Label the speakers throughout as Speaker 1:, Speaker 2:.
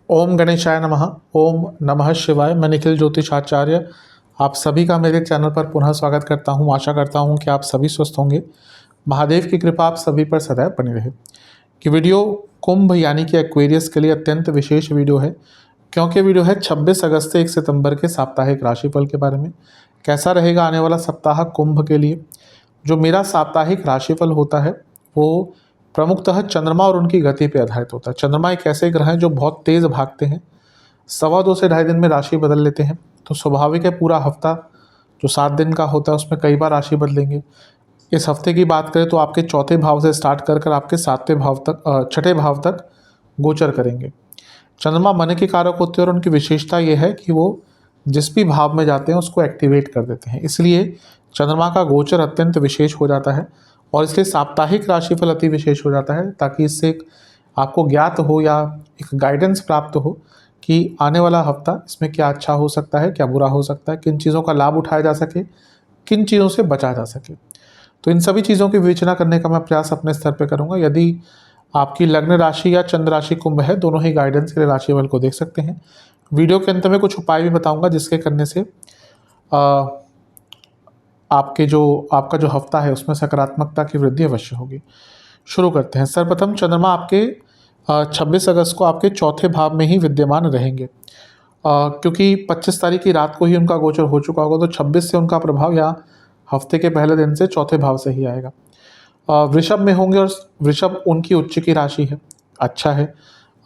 Speaker 1: ओम गणेशाय नमः। ओम नमः शिवाय। मैं निखिल ज्योतिषाचार्य आप सभी का मेरे चैनल पर पुनः स्वागत करता हूं। आशा करता हूं कि आप सभी स्वस्थ होंगे। महादेव की कृपा आप सभी पर सदैव बनी रहे। कि वीडियो कुंभ यानी कि एक्वेरियस के लिए अत्यंत विशेष वीडियो है, क्योंकि वीडियो है 26 अगस्त से 1 सितंबर के साप्ताहिक राशिफल के बारे में। कैसा रहेगा आने वाला सप्ताह कुंभ के लिए। जो मेरा साप्ताहिक राशिफल होता है वो प्रमुखतः चंद्रमा और उनकी गति पर आधारित होता है। चंद्रमा एक ऐसे ग्रह हैं जो बहुत तेज़ भागते हैं, 2.25 से 2.5 दिन में राशि बदल लेते हैं। तो स्वाभाविक है पूरा हफ्ता जो 7 दिन का होता है उसमें कई बार राशि बदलेंगे। इस हफ्ते की बात करें तो आपके चौथे भाव से स्टार्ट कर आपके 7वें भाव तक, छठे भाव तक गोचर करेंगे। चंद्रमा मन के कारक होते हैं और उनकी विशेषता यह है कि वो जिस भी भाव में जाते हैं उसको एक्टिवेट कर देते हैं। इसलिए चंद्रमा का गोचर अत्यंत विशेष हो जाता है और इसलिए साप्ताहिक राशिफल अति विशेष हो जाता है, ताकि इससे आपको ज्ञात हो या एक गाइडेंस प्राप्त हो कि आने वाला हफ्ता इसमें क्या अच्छा हो सकता है, क्या बुरा हो सकता है, किन चीज़ों का लाभ उठाया जा सके, किन चीज़ों से बचा जा सके। तो इन सभी चीज़ों की विवेचना करने का मैं प्रयास अपने स्तर पर करूँगा। यदि आपकी लग्न राशि या चंद्र राशि कुंभ है, दोनों ही गाइडेंस के लिए राशिफल को देख सकते हैं। वीडियो के अंत में कुछ उपाय भी बताऊंगा जिसके करने से आपका जो हफ्ता है उसमें सकारात्मकता की वृद्धि अवश्य होगी। शुरू करते हैं। सर्वप्रथम चंद्रमा आपके 26 अगस्त को आपके चौथे भाव में ही विद्यमान रहेंगे, क्योंकि 25 तारीख की रात को ही उनका गोचर हो चुका होगा। तो 26 से उनका प्रभाव या हफ्ते के पहले दिन से चौथे भाव से ही आएगा। वृषभ में होंगे और वृषभ उनकी उच्च की राशि है, अच्छा है।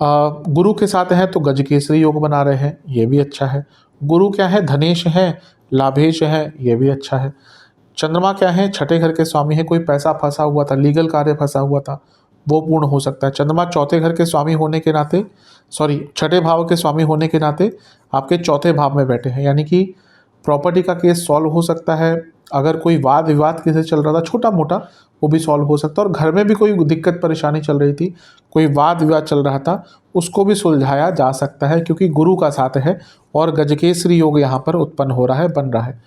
Speaker 1: गुरु के साथ हैं तो गजकेसरी योग बना रहे हैं, ये भी अच्छा है। गुरु क्या है, धनेश है, लाभेश है, ये भी अच्छा है। चंद्रमा क्या है, छठे घर के स्वामी है। कोई पैसा फंसा हुआ था, लीगल कार्य फंसा हुआ था, वो पूर्ण हो सकता है। चंद्रमा चौथे घर के स्वामी होने के नाते, छठे भाव के स्वामी होने के नाते आपके चौथे भाव में बैठे हैं, यानी कि प्रॉपर्टी का केस सॉल्व हो सकता है। अगर कोई वाद विवाद किसी चल रहा था छोटा मोटा, वो भी सॉल्व हो सकता है। और घर में भी कोई दिक्कत परेशानी चल रही थी, कोई वाद विवाद चल रहा था, उसको भी सुलझाया जा सकता है, क्योंकि गुरु का साथ है और गजकेसरी योग यहाँ पर उत्पन्न हो रहा है, बन रहा है।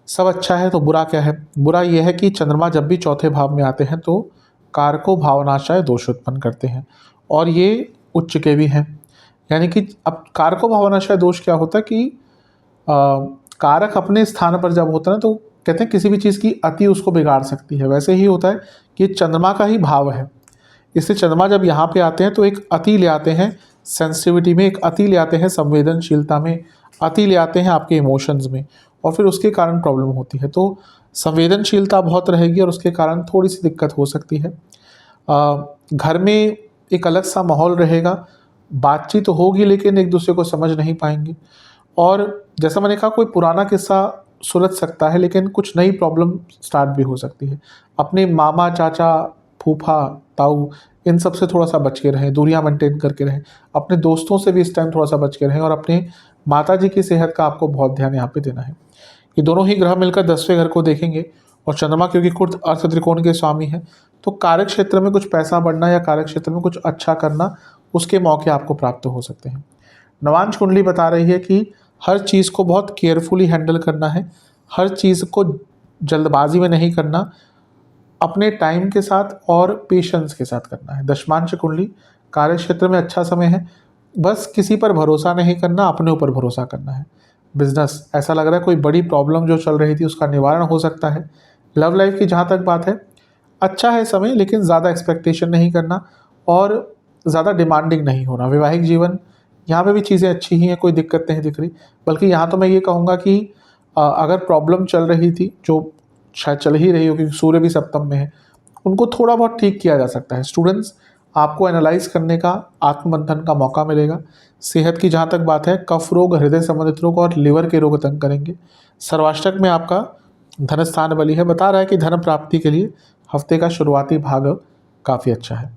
Speaker 1: सब अच्छा है। तो बुरा क्या है, बुरा यह है कि चंद्रमा जब भी चौथे भाव में आते हैं तो कारको भावनाशय दोष उत्पन्न करते हैं, और ये उच्च के भी हैं। यानी कि अब कारको भावनाशय दोष क्या होता है कि कारक अपने स्थान पर जब होता है तो कहते हैं किसी भी चीज़ की अति उसको बिगाड़ सकती है। वैसे ही होता है कि चंद्रमा का ही भाव है, इससे चंद्रमा जब यहाँ पे आते हैं तो एक अति ले आते हैं सेंसिटिविटी में, एक अति ले आते हैं संवेदनशीलता में, अति ले आते हैं आपके इमोशंस में, और फिर उसके कारण प्रॉब्लम होती है। तो संवेदनशीलता बहुत रहेगी और उसके कारण थोड़ी सी दिक्कत हो सकती है। घर में एक अलग सा माहौल रहेगा, बातचीत होगी लेकिन एक दूसरे को समझ नहीं पाएंगे। और जैसा मैंने कहा, कोई पुराना किस्सा सुलझ सकता है लेकिन कुछ नई प्रॉब्लम स्टार्ट भी हो सकती है। अपने मामा चाचा फूफा ताऊ इन सब से थोड़ा सा बच के रहें, दूरियां मेंटेन करके रहें। अपने दोस्तों से भी इस टाइम थोड़ा सा बच के रहें, और अपने माता जी की सेहत का आपको बहुत ध्यान यहाँ पे देना है। ये दोनों ही ग्रह मिलकर 10वें घर को देखेंगे, और चंद्रमा क्योंकि खुद अर्थ त्रिकोण के स्वामी है, तो कार्य क्षेत्र में कुछ पैसा बढ़ना या कार्य क्षेत्र में कुछ अच्छा करना, उसके मौके आपको प्राप्त हो सकते हैं। नवांश कुंडली बता रही है कि हर चीज़ को बहुत केयरफुली हैंडल करना है, हर चीज़ को जल्दबाजी में नहीं करना, अपने टाइम के साथ और पेशेंस के साथ करना है। दशमांश कुंडली कार्य क्षेत्र में अच्छा समय है, बस किसी पर भरोसा नहीं करना, अपने ऊपर भरोसा करना है। बिजनेस ऐसा लग रहा है कोई बड़ी प्रॉब्लम जो चल रही थी उसका निवारण हो सकता है। लव लाइफ की जहाँ तक बात है, अच्छा है समय, लेकिन ज़्यादा एक्सपेक्टेशन नहीं करना और ज़्यादा डिमांडिंग नहीं होना। वैवाहिक जीवन यहाँ पे भी चीज़ें अच्छी ही हैं, कोई दिक्कत नहीं दिख रही। बल्कि यहाँ तो मैं ये कहूँगा कि अगर प्रॉब्लम चल रही थी, जो शायद चल ही रही हो क्योंकि सूर्य भी सप्तम में है, उनको थोड़ा बहुत ठीक किया जा सकता है। स्टूडेंट्स, आपको एनालाइज करने का, आत्ममंथन का मौका मिलेगा। सेहत की जहाँ तक बात है, कफ रोग, हृदय संबंधित रोग और लिवर के रोग तंग करेंगे। सर्वाष्टक में आपका धन स्थान बली है, बता रहा है कि धन प्राप्ति के लिए हफ्ते का शुरुआती भाग काफ़ी अच्छा है।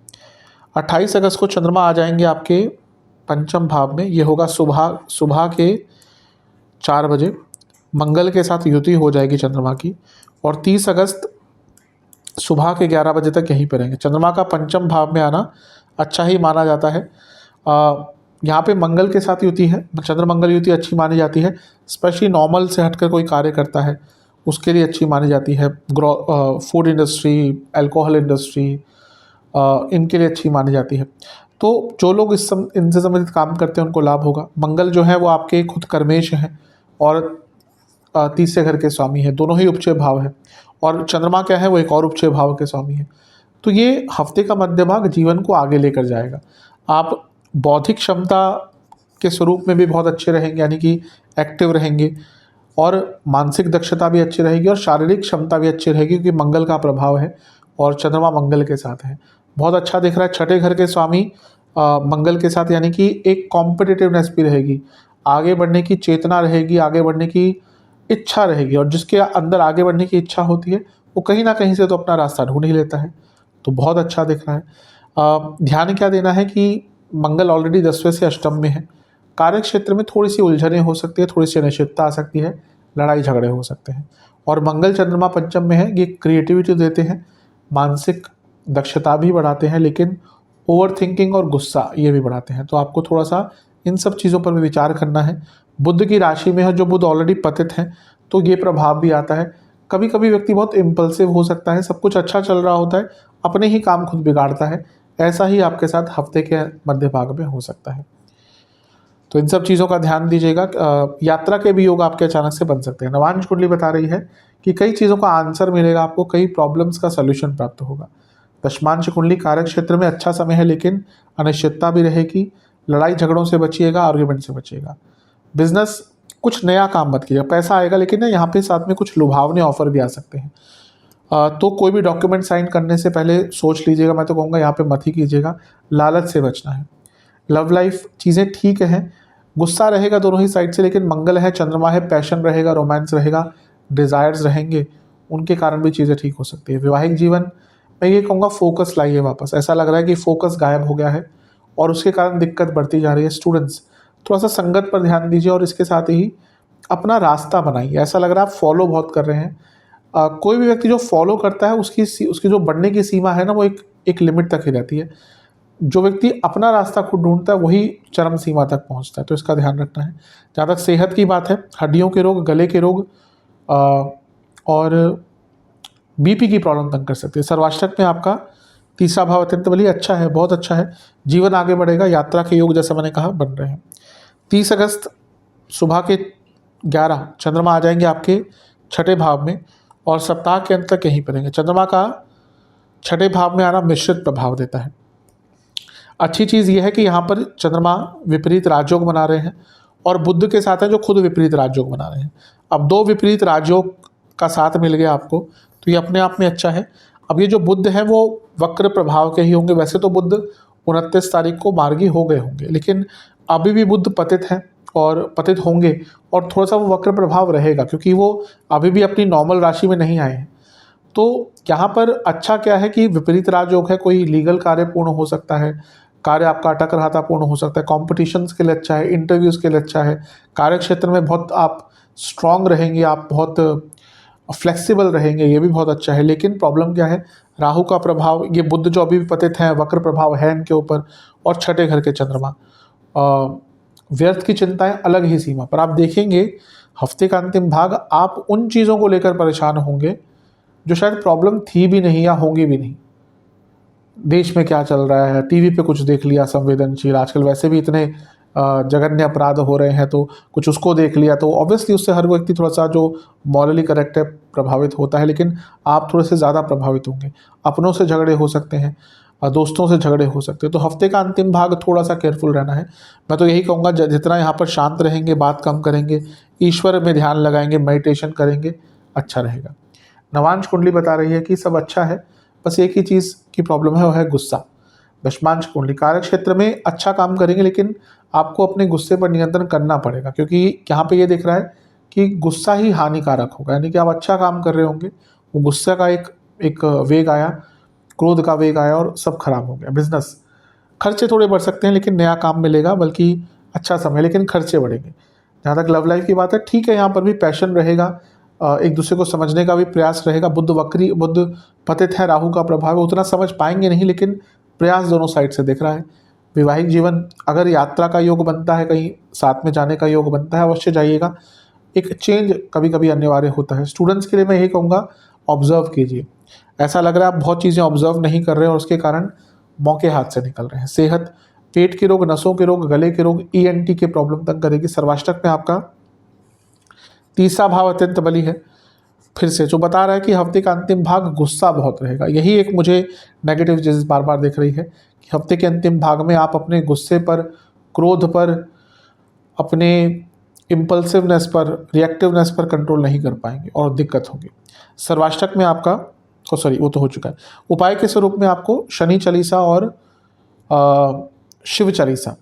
Speaker 1: 28 अगस्त को चंद्रमा आ जाएंगे आपके पंचम भाव में। ये होगा सुबह के 4 बजे, मंगल के साथ युति हो जाएगी चंद्रमा की, और 30 अगस्त सुबह के 11 बजे तक यहीं पर रहेंगे। चंद्रमा का पंचम भाव में आना अच्छा ही माना जाता है। यहाँ पे मंगल के साथ युति है, चंद्र मंगल युति अच्छी मानी जाती है। स्पेशली नॉर्मल से हटकर कोई कार्य करता है उसके लिए अच्छी मानी जाती है। फूड इंडस्ट्री, अल्कोहल इंडस्ट्री, इनके लिए अच्छी मानी जाती है। तो जो लोग इनसे संबंधित काम करते हैं उनको लाभ होगा। मंगल जो है वो आपके खुद कर्मेश हैं और तीसरे घर के स्वामी है, दोनों ही उपचय भाव है। और चंद्रमा क्या है, वो एक और उपचय भाव के स्वामी है। तो ये हफ्ते का मध्य भाग जीवन को आगे लेकर जाएगा। आप बौद्धिक क्षमता के स्वरूप में भी बहुत अच्छे रहेंगे, यानी कि एक्टिव रहेंगे, और मानसिक दक्षता भी अच्छी रहेगी और शारीरिक क्षमता भी अच्छी रहेगी, क्योंकि मंगल का प्रभाव है और चंद्रमा मंगल के साथ है। बहुत अच्छा दिख रहा है। छठे घर के स्वामी मंगल के साथ, यानी कि एक कॉम्पिटिटिवनेस भी रहेगी, आगे बढ़ने की चेतना रहेगी, आगे बढ़ने की इच्छा रहेगी, और जिसके अंदर आगे बढ़ने की इच्छा होती है वो कहीं ना कहीं से तो अपना रास्ता ढूंढ ही लेता है। तो बहुत अच्छा दिख रहा है। ध्यान क्या देना है कि मंगल ऑलरेडी 10वें से अष्टम में है। कार्य क्षेत्र में थोड़ी सी उलझनें हो सकती है, थोड़ी सी अनिश्चितता आ सकती है, लड़ाई झगड़े हो सकते हैं। और मंगल चंद्रमा पंचम में है, ये क्रिएटिविटी देते हैं, मानसिक दक्षता भी बढ़ाते हैं, लेकिन ओवर थिंकिंग और गुस्सा ये भी बढ़ाते हैं। तो आपको थोड़ा सा इन सब चीज़ों पर भी विचार करना है। बुध की राशि में है, जो बुध ऑलरेडी पतित है, तो ये प्रभाव भी आता है। कभी कभी व्यक्ति बहुत इम्पल्सिव हो सकता है, सब कुछ अच्छा चल रहा होता है, अपने ही काम खुद बिगाड़ता है। ऐसा ही आपके साथ हफ्ते के मध्य भाग में हो सकता है। तो इन सब चीज़ों का ध्यान दीजिएगा। यात्रा के भी योग आपके अचानक से बन सकते हैं। नवांश कुंडली बता रही है कि कई चीज़ों का आंसर मिलेगा आपको, कई प्रॉब्लम्स का सॉल्यूशन प्राप्त होगा। दशमांश कुंडली कार्य क्षेत्र में अच्छा समय है, लेकिन अनिश्चितता भी रहेगी। लड़ाई झगड़ों से बचिएगा, आर्ग्यूमेंट से बचिएगा। बिजनेस कुछ नया काम मत कीजिएगा। पैसा आएगा, लेकिन ना यहाँ पे साथ में कुछ लुभावने ऑफर भी आ सकते हैं। तो कोई भी डॉक्यूमेंट साइन करने से पहले सोच लीजिएगा। मैं तो कहूँगा यहाँ पे मत ही कीजिएगा, लालच से बचना है। लव लाइफ चीज़ें ठीक हैं, गुस्सा रहेगा दोनों ही साइड से, लेकिन मंगल है, चंद्रमा है, पैशन रहेगा, रोमांस रहेगा, डिज़ायर्स रहेंगे, उनके कारण भी चीज़ें ठीक हो सकती है। वैवाहिक जीवन मैं ये कहूँगा फोकस लाइए वापस। ऐसा लग रहा है कि फोकस गायब हो गया है और उसके कारण दिक्कत बढ़ती जा रही है। स्टूडेंट्स थोड़ा सा संगत पर ध्यान दीजिए और इसके साथ ही अपना रास्ता बनाइए। ऐसा लग रहा है आप फॉलो बहुत कर रहे हैं। कोई भी व्यक्ति जो फॉलो करता है उसकी जो बढ़ने की सीमा है ना, वो एक लिमिट तक ही रहती है। जो व्यक्ति अपना रास्ता खुद ढूंढता है वही चरम सीमा तक पहुंचता है। तो इसका ध्यान रखना है। जहाँ तक सेहत की बात है, हड्डियों के रोग, गले के रोग और बीपी की प्रॉब्लम तंग कर सकती है। सर्वाष्टक में आपका तीसरा भाव अत्यंत बलिए अच्छा है, बहुत अच्छा है। जीवन आगे बढ़ेगा। यात्रा के योग जैसा मैंने कहा बन रहे हैं। 30 अगस्त सुबह के 11 चंद्रमा आ जाएंगे आपके छठे भाव में और सप्ताह के अंत तक यहीं पर रहेंगे। चंद्रमा का छठे भाव में आना मिश्रित प्रभाव देता है। अच्छी चीज़ यह है कि यहाँ पर चंद्रमा विपरीत राजयोग बना रहे हैं और बुध के साथ हैं जो खुद विपरीत राजयोग बना रहे हैं। अब दो विपरीत राजयोग का साथ मिल गया आपको, तो ये अपने आप में अच्छा है। अब ये जो बुध है वो वक्र प्रभाव के ही होंगे। वैसे तो बुध 29 तारीख को मार्गी हो गए होंगे, लेकिन अभी भी बुध पतित हैं और पतित होंगे और थोड़ा सा वो वक्र प्रभाव रहेगा, क्योंकि वो अभी भी अपनी नॉर्मल राशि में नहीं आए हैं। तो यहाँ पर अच्छा क्या है कि विपरीत राजयोग है, कोई लीगल कार्य पूर्ण हो सकता है, कार्य आपका अटक रहा था पूर्ण हो सकता है, कॉम्पिटिशन्स के लिए अच्छा है, इंटरव्यूज़ के लिए अच्छा है, कार्य क्षेत्र में बहुत आप स्ट्रांग रहेंगे, आप बहुत फ्लेक्सिबल रहेंगे, ये भी बहुत अच्छा है। लेकिन प्रॉब्लम क्या है, राहु का प्रभाव, ये बुध जो अभी भी पतित हैं, वक्र प्रभाव है इनके ऊपर, और छठे घर के चंद्रमा, व्यर्थ की चिंताएं अलग ही सीमा पर। आप देखेंगे हफ्ते का अंतिम भाग आप उन चीज़ों को लेकर परेशान होंगे जो शायद प्रॉब्लम थी भी नहीं या होंगी भी नहीं। देश में क्या चल रहा है, टीवी पे कुछ देख लिया संवेदनशील, आजकल वैसे भी इतने जघन्य अपराध हो रहे हैं, तो कुछ उसको देख लिया, तो ऑब्वियसली उससे हर व्यक्ति थोड़ा सा जो मॉरली करेक्ट है प्रभावित होता है। लेकिन आप थोड़े से ज़्यादा प्रभावित होंगे। अपनों से झगड़े हो सकते हैं, दोस्तों से झगड़े हो सकते हैं। तो हफ्ते का अंतिम भाग थोड़ा सा केयरफुल रहना है। मैं तो यही कहूँगा जितना यहाँ पर शांत रहेंगे, बात कम करेंगे, ईश्वर में ध्यान लगाएंगे, मेडिटेशन करेंगे, अच्छा रहेगा। नवांश कुंडली बता रही है कि सब अच्छा है, बस एक ही चीज़ की प्रॉब्लम है, वो है गुस्सा। दशमांश कुंडली कार्य क्षेत्र में अच्छा काम करेंगे, लेकिन आपको अपने गुस्से पर नियंत्रण करना पड़ेगा, क्योंकि यहाँ पे ये दिख रहा है कि गुस्सा ही हानिकारक होगा। यानी कि आप अच्छा काम कर रहे होंगे, वो गुस्से का एक वेग आया, क्रोध का वेग आया और सब खराब हो गया। बिजनेस खर्चे थोड़े बढ़ सकते हैं, लेकिन नया काम मिलेगा, बल्कि अच्छा समय, लेकिन खर्चे बढ़ेंगे। जहाँ तक लव लाइफ की बात है, ठीक है, यहाँ पर भी पैशन रहेगा, एक दूसरे को समझने का भी प्रयास रहेगा। बुध पतित है, राहु का प्रभाव है, उतना समझ पाएंगे नहीं, लेकिन प्रयास दोनों साइड से दिख रहा है। वैवाहिक जीवन, अगर यात्रा का योग बनता है, कहीं साथ में जाने का योग बनता है, अवश्य जाइएगा। एक चेंज कभी कभी अनिवार्य होता है। स्टूडेंट्स के लिए मैं यही कहूँगा, ऑब्जर्व कीजिए। ऐसा लग रहा है आप बहुत चीज़ें ऑब्जर्व नहीं कर रहे हैं और उसके कारण मौके हाथ से निकल रहे हैं। सेहत, पेट के रोग, नसों के रोग, गले के रोग, ईएनटी के प्रॉब्लम तक करेगी। सर्वाष्टक में आपका तीसरा भाव अत्यंत बली है, फिर से जो बता रहा है कि हफ्ते का अंतिम भाग गुस्सा बहुत रहेगा। यही एक मुझे नेगेटिव चीज़ बार बार दिख रही है कि हफ्ते के अंतिम भाग में आप अपने गुस्से पर, क्रोध पर, अपने इम्पल्सिवनेस पर, रिएक्टिवनेस पर कंट्रोल नहीं कर पाएंगे और दिक्कत होगी। सर्वाष्टक में आपका वो तो हो चुका है। उपाय के स्वरूप में आपको शनि चालीसा और शिव चालीसा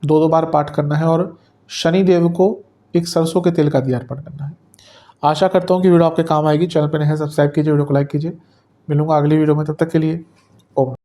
Speaker 1: 2-2 बार पाठ करना है और शनि देव को एक सरसों के तेल का दिया अर्पण करना है। आशा करता हूँ कि वीडियो आपके काम आएगी। चैनल पर नए हैं, सब्सक्राइब कीजिए, वीडियो को लाइक कीजिए। मिलूंगा अगली वीडियो में, तब तक के लिए ओम।